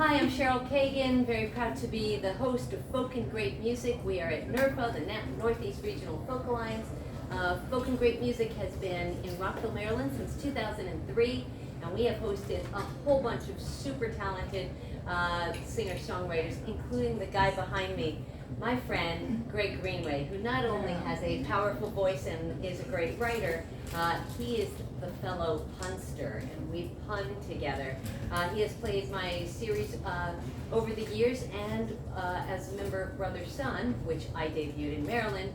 Hi, I'm Cheryl Kagan, very proud to be the host of Folk and Great Music. We are at NERFA, the Northeast Regional Folk Alliance. Folk and Great Music has been in Rockville, Maryland since 2003, and we have hosted a whole bunch of super talented singer-songwriters, including the guy behind me, my friend Greg Greenway, who not only has a powerful voice and is a great writer, he is the fellow punster, and we pun together. He has played my series over the years, and as a member of Brother Son, which I debuted in Maryland,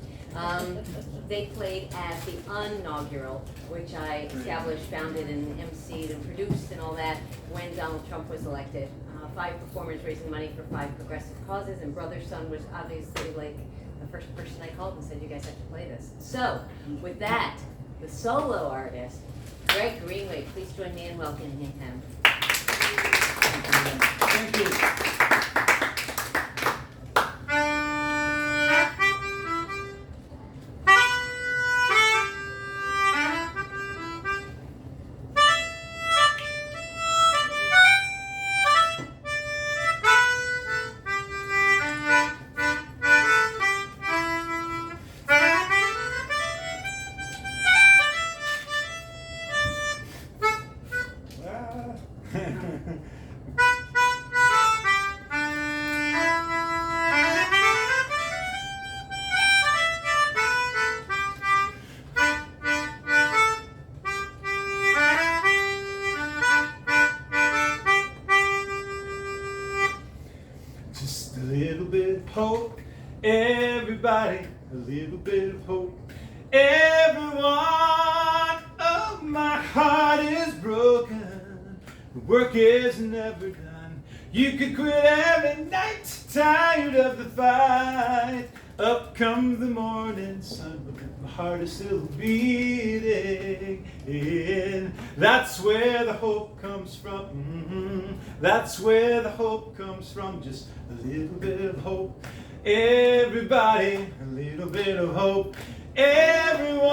they played at the inaugural, which I established, founded, and emceed and produced and all that when Donald Trump was elected. 5 performers raising money for 5 progressive causes, and Brother Son was obviously like the first person I called and said, you guys have to play this. So, with that, the solo artist, Greg Greenway, please join me in welcoming him. Thank you. Just a little bit of hope, everybody, a little bit of hope. Everyone, oh, my heart is broken, the work is never done. You could quit every night, tired of the fight. Up comes the morning sun, but my heart is still beating. That's where the hope comes from. That's where the hope comes from. Just a little bit of hope. Everybody, a little bit of hope. Everyone,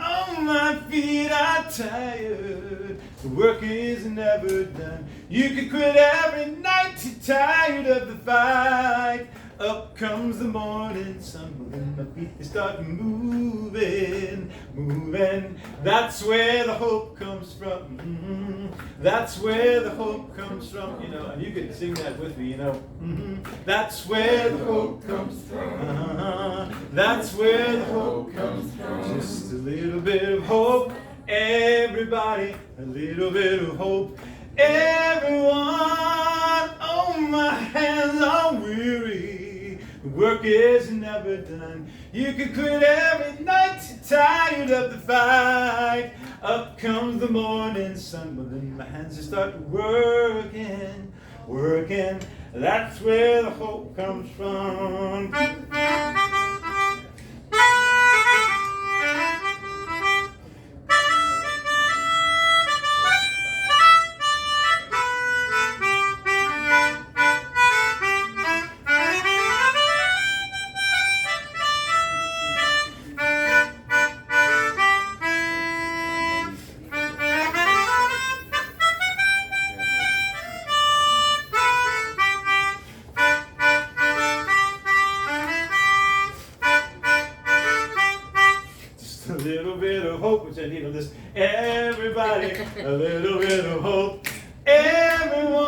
on my feet are tired. The work is never done. You could quit every night, you're tired of the fight. Up comes the morning sun, when my feet start moving, moving. That's where the hope comes from. That's where the hope comes from. You know, and you can sing that with me, you know. That's where the hope comes from. That's where the hope comes from. Just a little bit of hope. Everybody, a little bit of hope. Everyone, oh, my hands are weary. The work is never done. You could quit every night, you're tired of the fight. Up comes the morning sun, but then my hands just start working, working. That's where the hope comes from. A little bit of hope, which I need on this. Everybody, a little bit of hope. Everyone,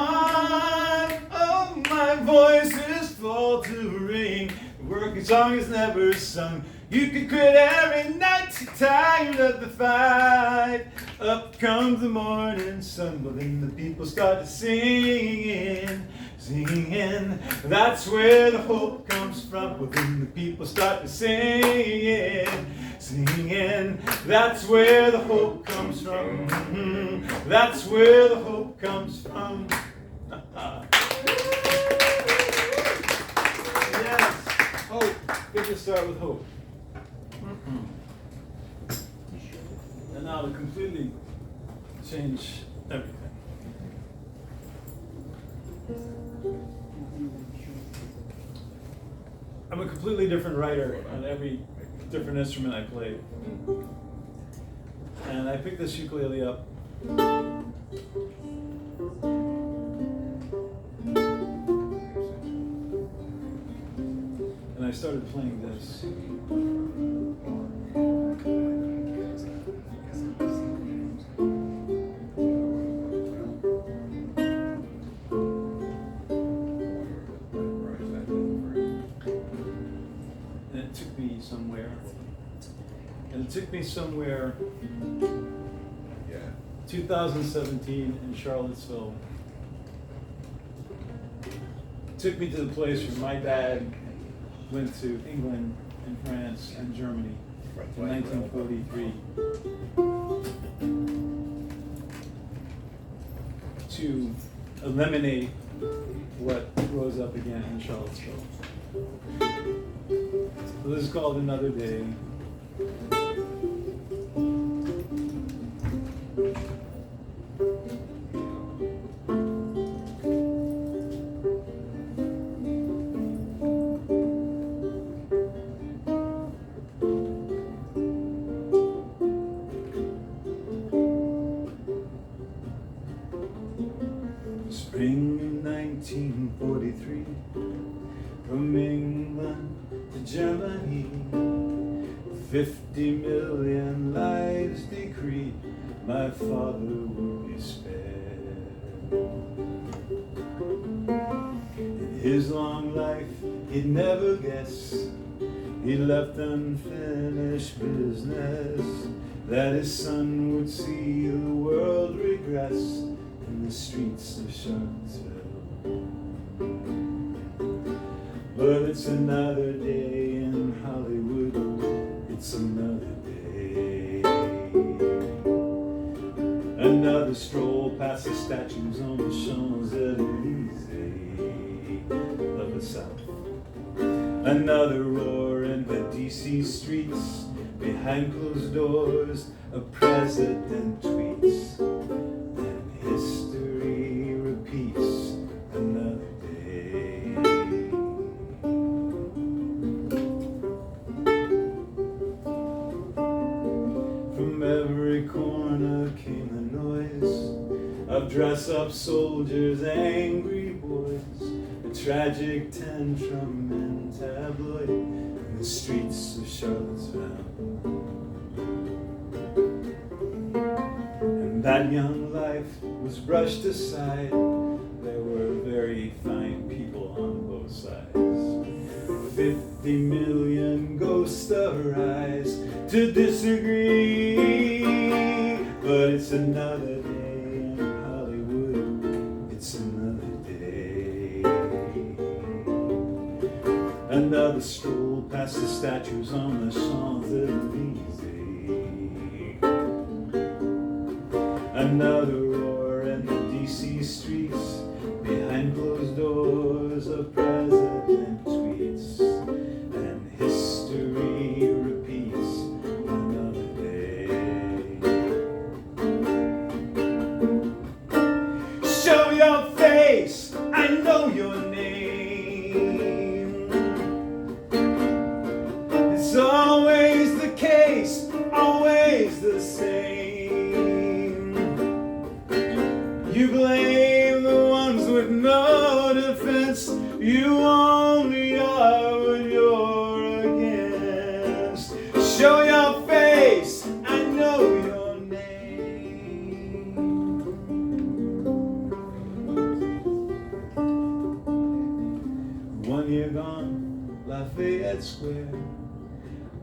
oh, my voice is faltering. The working song is never sung. You could quit every night, you're tired of the fight. Up comes the morning sun, but then the people start singing, singing. That's where the hope comes from. But then the people start singing, singing. That's where the hope comes from. That's where the hope comes from. Yes, hope. Good to start with hope. And now to completely change everything. I'm a completely different writer on every different instrument I play. And I picked this ukulele up started playing this. And it took me somewhere. And it took me somewhere, 2017 in Charlottesville. It took me to the place where my dad went to England and France and Germany in 1943 to eliminate what rose up again in Charlottesville. So this is called Another Day. Spring of 1943, from England to Germany, 50 million lives decreed, my father would be spared. In his long life, he'd never guess, he left unfinished business, that his son would see the world regress in the streets of Charlottesville. But it's another day in Hollywood, it's another day. Another stroll past the statues on the Champs-Elysees of the South. Another roar in the DC streets, behind closed doors, a president tweets. History repeats another day. From every corner came the noise of dress-up soldiers, angry boys, a tragic tantrum in tabloid in the streets of Charlottesville. And that young life was brushed aside. There were very fine people on both sides. 50 million ghosts arise to disagree. But it's another day in Hollywood, it's another day. Another stroll past the statues on the Champs-Elysees. Another roar in the DC streets, behind closed doors, a president tweets, and history repeats another day. Show your face, I know your name. It's always the case, always the same. You blame the ones with no defense. You only are what you're against. Show your face, I know your name. One year gone, Lafayette Square.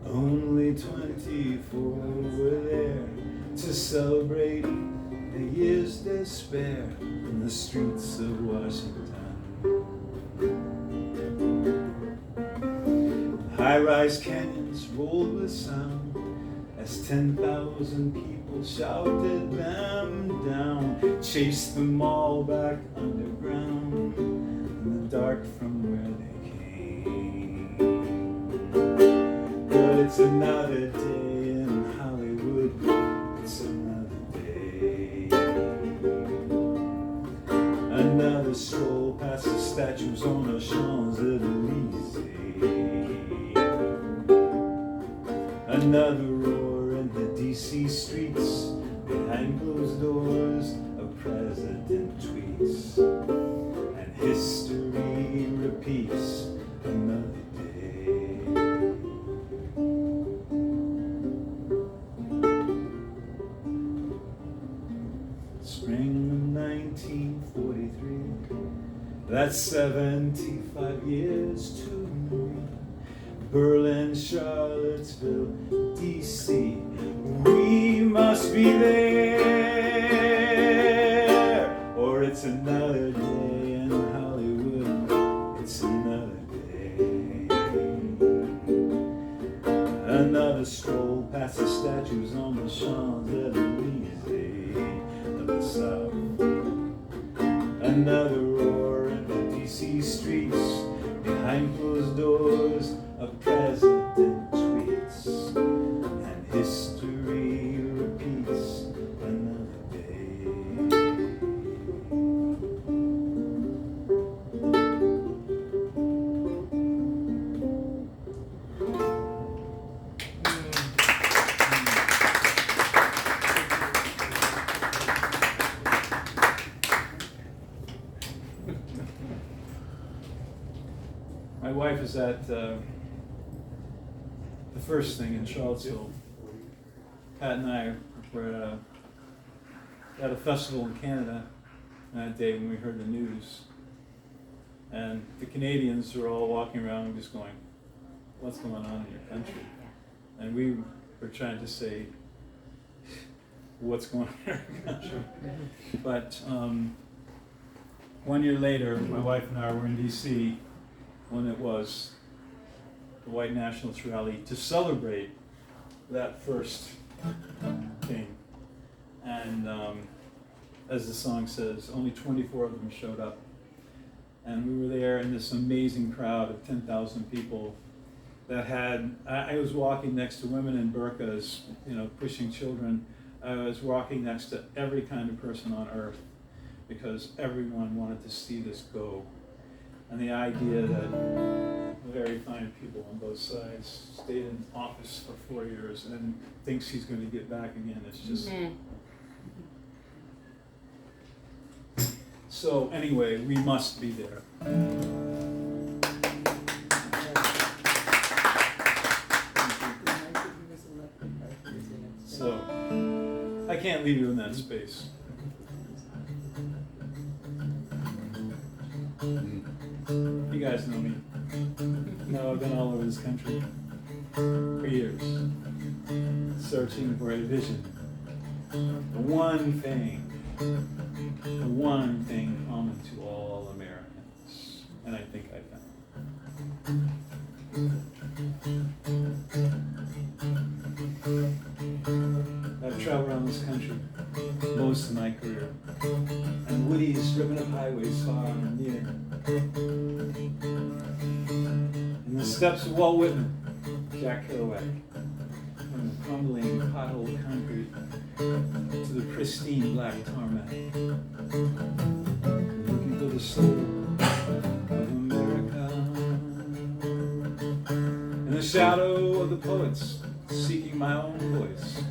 Only 24 were there to celebrate the year's despair in the streets of Washington. High-rise canyons rolled with sound as 10,000 people shouted them down, chased them all back underground in the dark from where they came. But it's another day in Hollywood, it's another day. Another stroll past the statues on the Champs-Elysees. Another roar in the DC streets, behind closed doors, a president tweets, and history repeats another day. That's 75 years to me. Berlin, Charlottesville, D.C. We must be there, or it's another day in Hollywood. It's another day. Another stroll past the statues on the Champs-Elysees of the South. Another roar in the D.C. streets. Behind closed doors, a president tweets, and history repeats another day. My wife is at the first thing in Charlottesville. Pat and I were at a festival in Canada that day when we heard the news. And the Canadians were all walking around just going, what's going on in your country? And we were trying to say, what's going on in our country? But 1 year later, my wife and I were in D.C. when it was the white nationalist rally to celebrate that first thing. And as the song says, only 24 of them showed up. And we were there in this amazing crowd of 10,000 people that had, I was walking next to women in burqas, you know, pushing children. I was walking next to every kind of person on earth because everyone wanted to see this go. And the idea that very fine people on both sides stayed in office for 4 years and thinks he's going to get back again, it's just... So anyway, we must be there. So, I can't leave you in that space. You guys know me. No, I've been all over this country for years, searching for a vision. The one thing common to all Americans, and I think I found it. I've traveled around this country most of my career, and Woody's driven up highways far and near. In the steps of Walt Whitman, Jack Kerouac, from the crumbling pothole concrete to the pristine black tarmac, looking for the soul of America. In the shadow of the poets, seeking my own voice,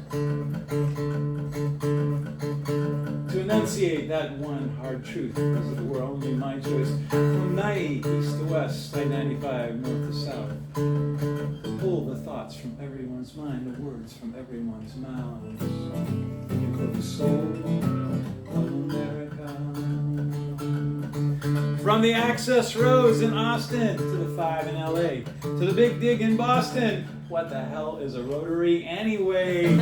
to enunciate that one hard truth, as if it were only my choice, from 90 east to west, I-95 north to south, to pull the thoughts from everyone's mind, the words from everyone's mouths, looking for the soul of America. From the access roads in Austin to the 5 in LA, to the Big Dig in Boston. What the hell is a rotary anyway?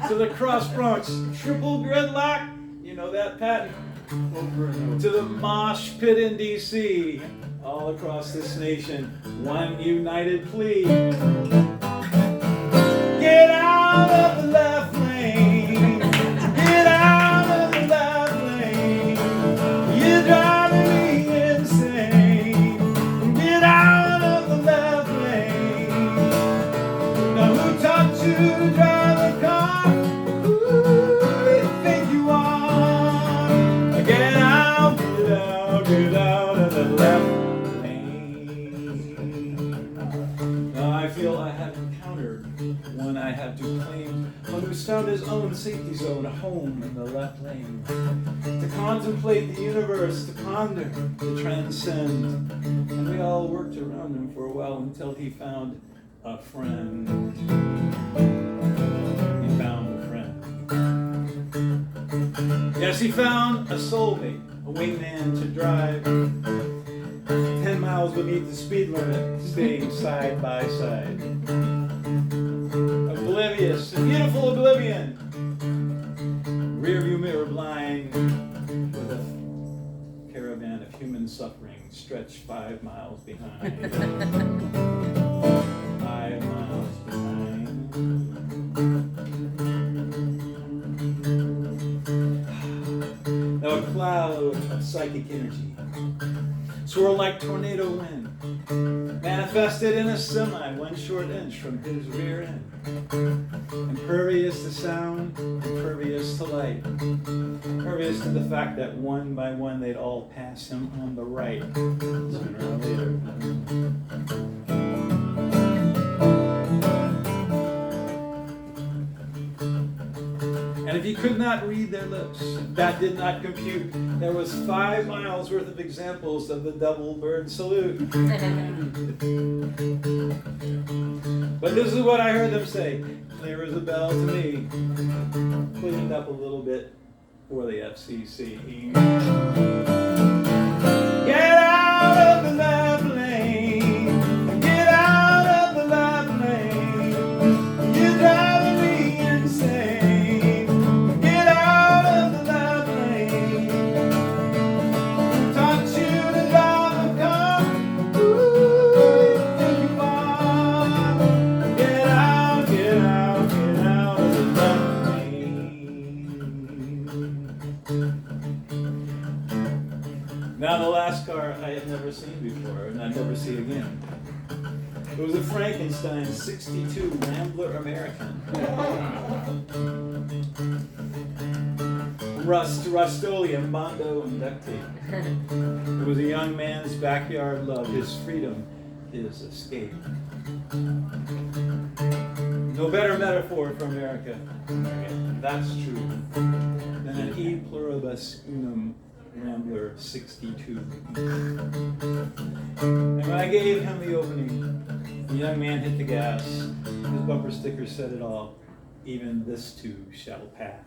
To the Cross Bronx, triple gridlock, you know that, Pat? Over and over. To the mosh pit in DC, all across this nation, one united plea. Get out of the left lane. Get out of the left lane. You're driving me insane. Get out of the left lane. Now who taught you to drive a car? Who do you think you are? Get out, get out, get out of the left lane. Now I feel I have encountered one I have to claim, one who's found his own safety zone, a home in the left lane. To contemplate the universe, to ponder, to transcend. And we all worked around him for a while until he found a friend. He found a friend. Yes, he found a soulmate, a wingman to drive. 10 miles beneath the speed limit, staying side by side. Oblivious, a beautiful oblivion. Rearview mirror blind with a caravan of human suffering stretched 5 miles behind. 5 miles behind. Now a cloud of psychic energy swirled like tornado wind, manifested in a semi 1 short inch from his rear end. Impervious to sound, impervious to light, impervious to the fact that one by one they'd all pass him on the right, sooner or later. And if he could not read their lips, that did not compute. There was 5 miles worth of examples of the double bird salute. But this is what I heard them say, clear as a bell to me, cleaned up a little bit for the FCC. Get out of the left lane, get out of the left lane, you're driving me insane. Get out of the left lane, taught you to love and come, ooh, take you far. Get out, get out, get out of the left lane. Now the last car I had never seen before, and I'd never see again. It was a Frankenstein 62 Rambler American. Rust, Rust-Oleum, Bondo, and duct tape. It was a young man's backyard love, his freedom, his escape. No better metaphor for America, that's true, than an E pluribus unum Rambler 62. And when I gave him the opening, the young man hit the gas. His bumper sticker said it all. Even this too shall pass.